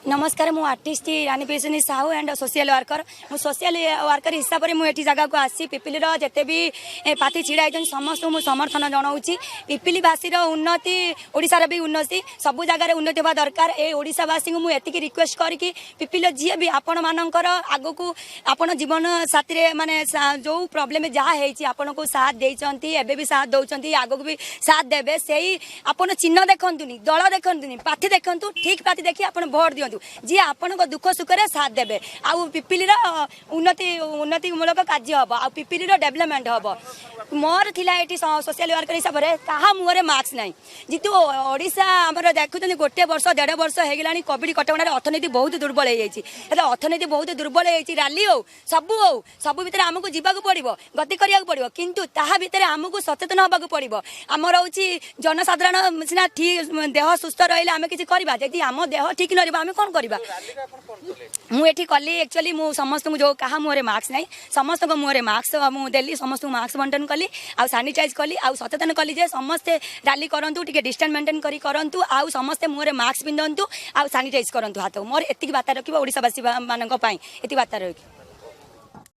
नमस्कार मु artist Rani Peshni Sahu and social worker मु सोशल वर्कर हिसाब से मुझे जगह को आसी पिपिली जिते भी पार्टी छिड़ा होती समस्त मु समर्थन जनाऊँगी पिपिलीवासी उन्नति ओडिशार भी उन्नति सब जगार उन्नति होगा दरकार ए ओडिशावासी को मुझे रिक्वेस्ट करके पिपिली जी भी आपण मानकर आग को आपण जीवन साथी माने जो प्रोब्लेम जहाँ होपन को साथ देती एवं भी साथ दौरान आग को भी साथ देवे से आपण चिन्ह देखनी दल देखनी पार्टी देखु ठीक पार्टी देखिए आप भोट दिंतु जी आपण दुख सुखे साथ देवे आउ पिपिली उन्नतिमूलक कार्य हम आ पिपिली डेवलपमेंट हम मोर थिला एटी सोशल वर्कर हिसाब से कहा मुहर मार्क्स ना जीतु ओडिशा आमर देखुं गोटे वर्ष 1.5 वर्ष हो गलानी कोविड कटकणार अर्थनीति बहुत दुर्बल हो अर्थनीति बहुत दुर्बल हो रैली हो सब भितर आमको जीवाक पड़ो गति करा पड़ो किंतु ताहा भितर आमको सचेतन होगा पड़ो आमर हूँ जनसाधारण सीना ठीक देह सुस्थ रही आम कि जी आम देह ठीक न आम कौन करवा मुझे कली एक्चुअली मु समस्त जो कहा मुहर मार्क्स ना समस्त मुहर मार्क्स मुझे समस्त मार्क्स बंटन कली आ सानिटाइज कली आ सचेतन कली जे समस्ते रैली करूँ टे डिस्टेंस मेंटेन करूँ आउ समस्ते मुहर मार्क्स पिंधतु आ सानिटाइज करूँ हाथ मोर एति बार्ता रखिए ओडिशावासी मान एति बार्ता रखिए।